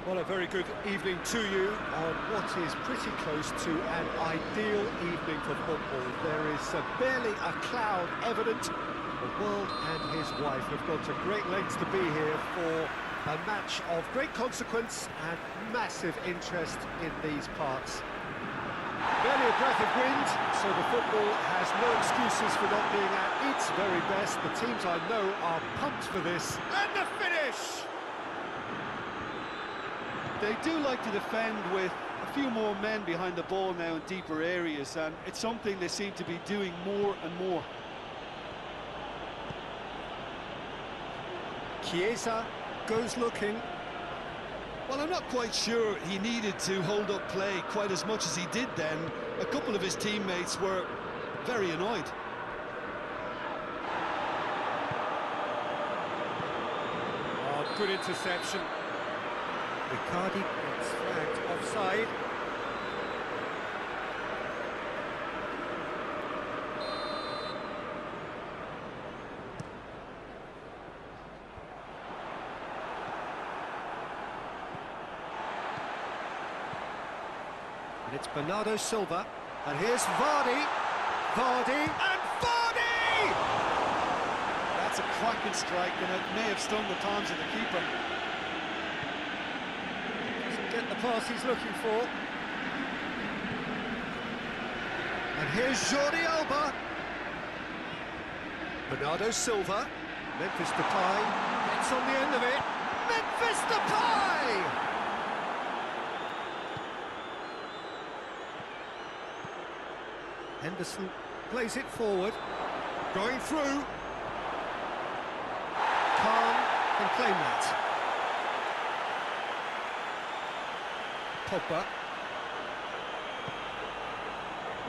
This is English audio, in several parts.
Well, a very good evening to you on what is pretty close to an ideal evening for football. There is barely a cloud evident. The world and his wife have gone to great lengths to be here for a match of great consequence and massive interest in these parts. Barely a breath of wind, so the football has no excuses for not being at its very best. The teams I know are pumped for this. And the finish! They do like to defend with a few more men behind the ball now in deeper areas, and it's something they seem to be doing more and more. Chiesa goes looking. Well, I'm not quite sure he needed to hold up play quite as much as he did then. A couple of his teammates were very annoyed. Oh, good interception. Riccardi gets flagged offside. And it's Bernardo Silva. And here's Vardy. Vardy and Vardy! That's a cracking strike, and it may have stung the palms of the keeper. Get the pass he's looking for. And here's Jordi Alba. Bernardo Silva. Memphis Depay gets on the end of it. Memphis Depay! Henderson plays it forward. Going through. Khan can claim that. Pogba.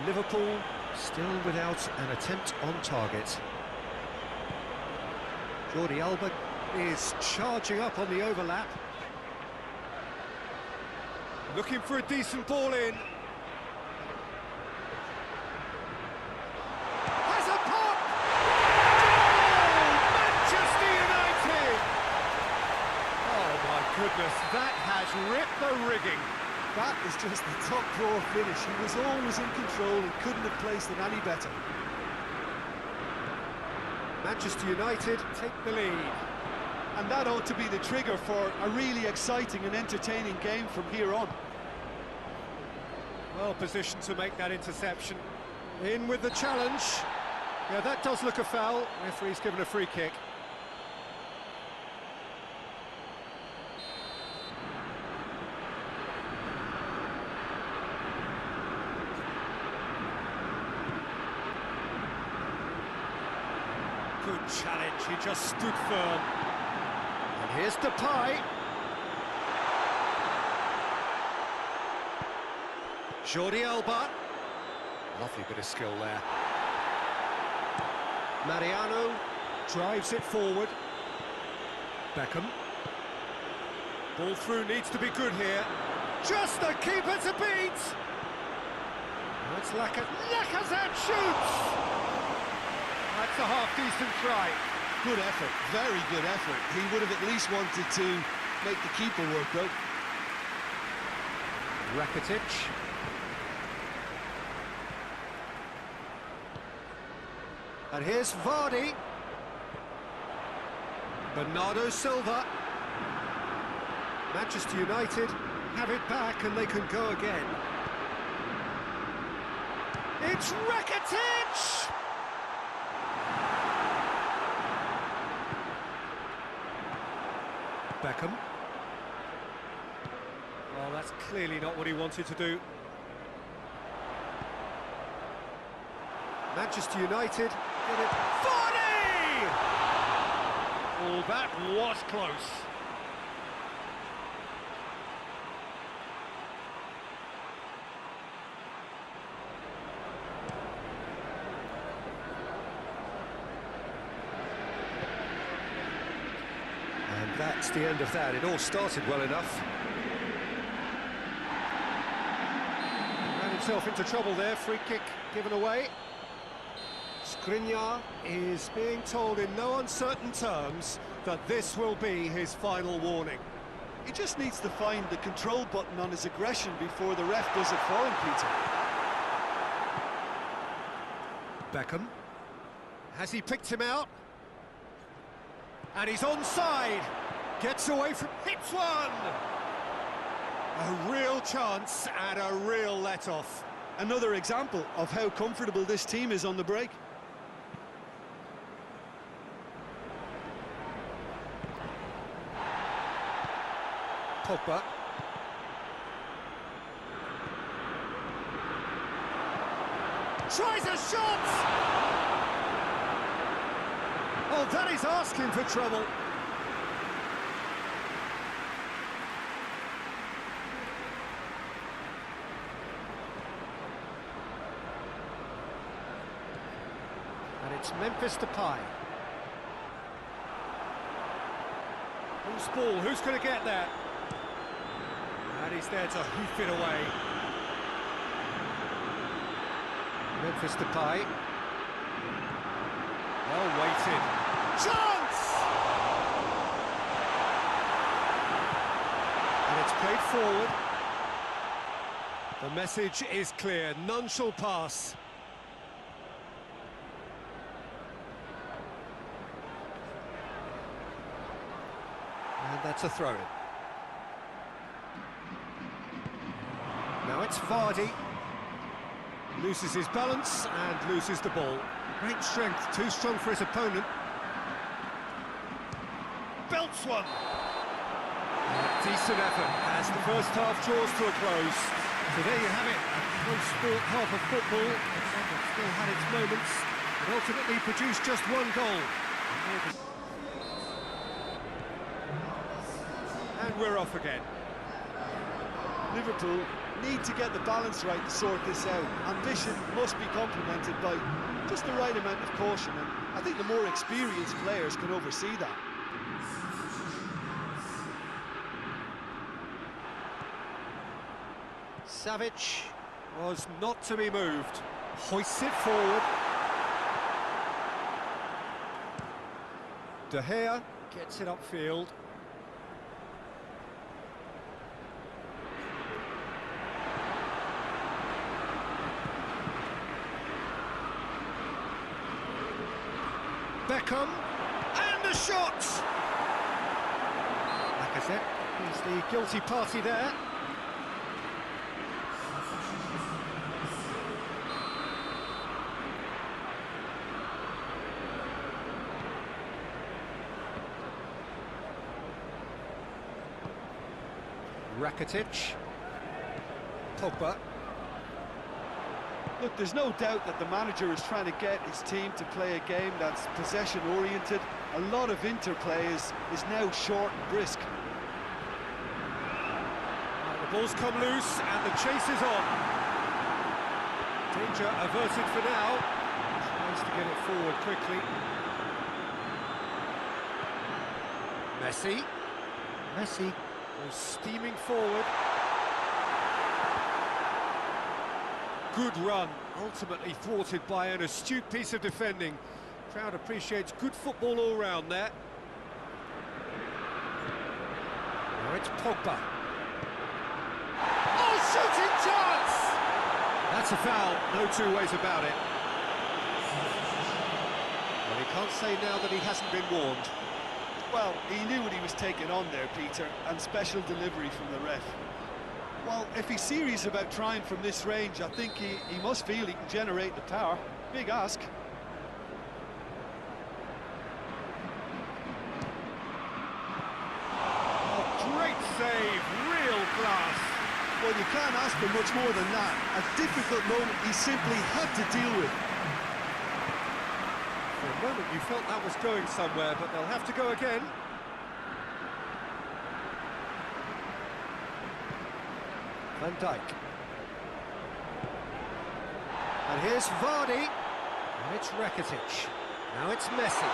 Liverpool still without an attempt on target. Jordi Alba is charging up on the overlap. Looking for a decent ball in. Has a pop! Goal! Manchester United! Oh my goodness, that has ripped the rigging. That is just the top drawer finish. He was always in control and couldn't have placed it any better. Manchester United take the lead. And that ought to be the trigger for a really exciting and entertaining game from here on. Well positioned to make that interception. In with the challenge. Yeah, that does look a foul. Referee's given a free kick. Good challenge, he just stood firm. And here's Depay. Jordi Alba. Lovely bit of skill there. Mariano drives it forward. Beckham. Ball through needs to be good here. Just the keeper to beat! That's Lacazette shoots! That's a half-decent try. Good effort, very good effort. He would have at least wanted to make the keeper work, though. Rakitic. And here's Vardy. Bernardo Silva. Manchester United have it back and they can go again. It's Rakitic! Beckham. Oh, that's clearly not what he wanted to do. Manchester United get it. Vardy! Oh, that was close. And that's the end of that. It all started well enough. Ran himself into trouble there. Free kick given away. Skriniar is being told in no uncertain terms that this will be his final warning. He just needs to find the control button on his aggression before the ref does it for him, Peter. Beckham. Has he picked him out? And he's onside. Gets away from... hits one! A real chance and a real let-off. Another example of how comfortable this team is on the break. Pogba. Tries a shot! Oh, that is asking for trouble. And it's Memphis Depay. Who's ball? Who's going to get that? And he's there to hoof it away. Memphis Depay. Well weighted. Chance! And it's played forward. The message is clear. None shall pass. And that's a throw-in. Now it's Vardy. Loses his balance and loses the ball. Great strength, too strong for his opponent. Belts one. Decent effort as the first half draws to a close. So there you have it, a close sport half of football. It still had its moments, but ultimately produced just one goal. And we're off again. Liverpool need to get the balance right to sort this out. Ambition must be complemented by just the right amount of caution, and I think the more experienced players can oversee that. Savic was not to be moved. Hoists it forward. De Gea gets it upfield. Beckham, and the shot! Lacazette, he's the guilty party there. Rakitic, Pogba. Look, there's no doubt that the manager is trying to get his team to play a game that's possession-oriented. A lot of interplay is now short and brisk. The ball's come loose and the chase is on. Danger averted for now. Tries to get it forward quickly. Messi goes steaming forward. Good run, ultimately thwarted by an astute piece of defending. Crowd appreciates good football all round there. Now it's Pogba. Oh, shooting chance! That's a foul, no two ways about it. Well, he can't say now that he hasn't been warned. Well, he knew what he was taking on there, Peter, and special delivery from the ref. Well, if he's serious about trying from this range, I think he must feel he can generate the power. Big ask. Oh, great save, real class. Well, you can't ask for much more than that. A difficult moment he simply had to deal with. For a moment you felt that was going somewhere, but they'll have to go again. Van Dijk. And here's Vardy. And it's Rakitic. Now it's Messi.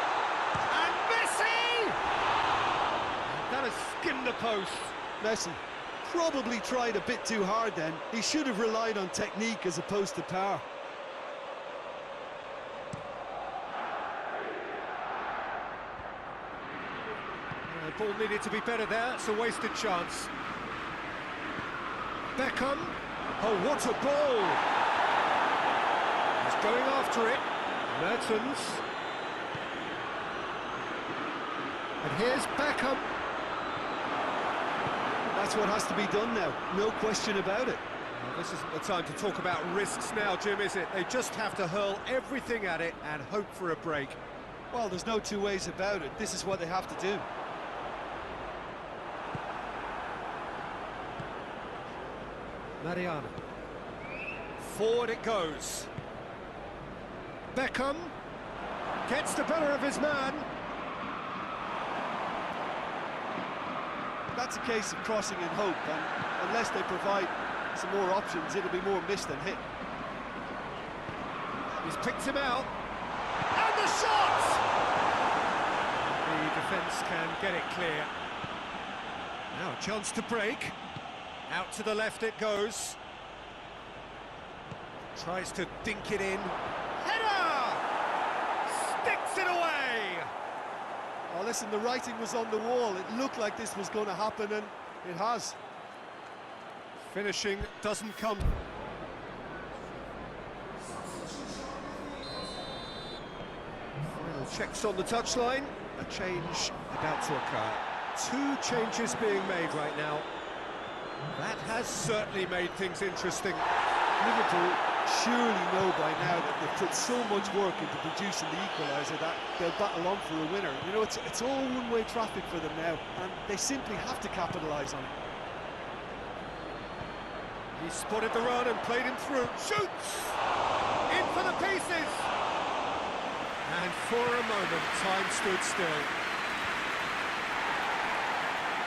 And Messi! And that has skimmed the post. Messi probably tried a bit too hard then. He should have relied on technique as opposed to power. ball needed to be better there. It's a wasted chance. Beckham. Oh, what a ball! He's going after it. Mertens. And here's Beckham. That's what has to be done now, no question about it. Well, this isn't the time to talk about risks now, Jim, is it? They just have to hurl everything at it and hope for a break. Well, there's no two ways about it. This is what they have to do. Mariano. Forward it goes. Beckham gets the better of his man. That's a case of crossing in hope, and unless they provide some more options, it'll be more missed than hit. He's picked him out. And the shot! The defence can get it clear. Now a chance to break. Out to the left it goes. Tries to dink it in. Header! Sticks it away! Oh, listen, the writing was on the wall. It looked like this was going to happen, and it has. Finishing doesn't come. Final checks on the touchline. A change about to occur. Two changes being made right now. That has certainly made things interesting. Liverpool surely know by now that they've put so much work into producing the equaliser that they'll battle on for a winner. You know, it's all one-way traffic for them now, and they simply have to capitalise on it. He spotted the run and played him through. Shoots! In for the pieces! And for a moment, time stood still.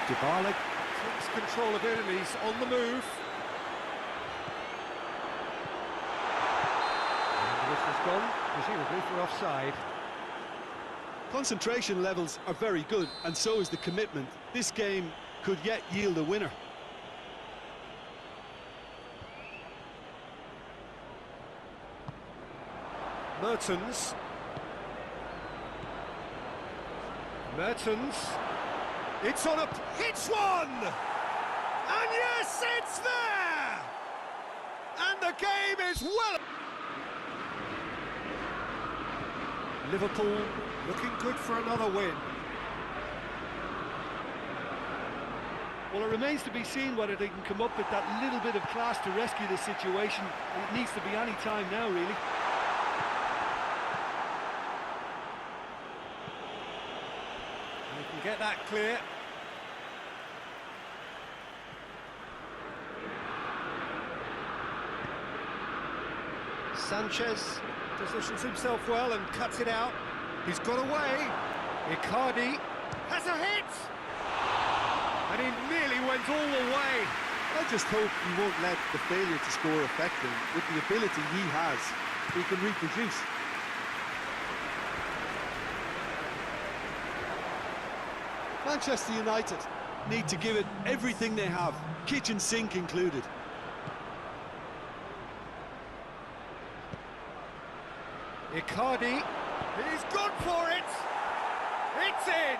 Dybala takes control of it and he's on the move. And this has gone, presumably for offside. Concentration levels are very good, and so is the commitment. This game could yet yield a winner. Mertens. Mertens. It's on a... It's one! And yes, it's there! And the game is well... Liverpool looking good for another win. Well, it remains to be seen whether they can come up with that little bit of class to rescue the situation, and it needs to be any time now, really. You can get that clear. Sanchez positions himself well and cuts it out. He's got away. Icardi has a hit! And he nearly went all the way. I just hope he won't let the failure to score affect him. With the ability he has, he can reproduce. Manchester United need to give it everything they have, kitchen sink included. Icardi, he's gone for it! It's in!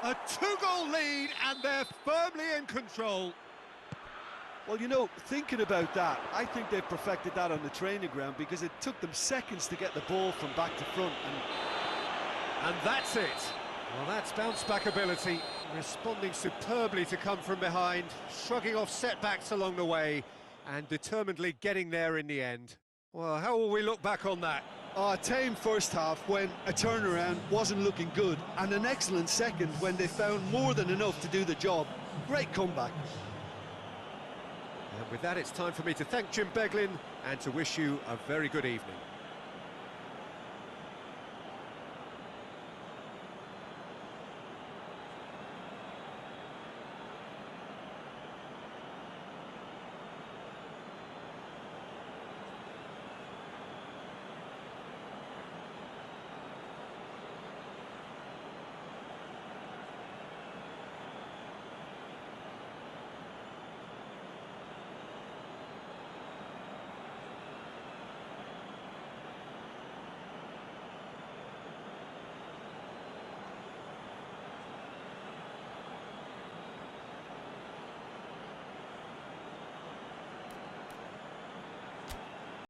A two-goal lead and they're firmly in control. Well, you know, thinking about that, I think they've perfected that on the training ground, because it took them seconds to get the ball from back to front. And that's it. Well, that's bounce-back ability, responding superbly to come from behind, shrugging off setbacks along the way, and determinedly getting there in the end. Well, how will we look back on that? A tame first half when a turnaround wasn't looking good, and an excellent second when they found more than enough to do the job. Great comeback. And with that, it's time for me to thank Jim Beglin and to wish you a very good evening.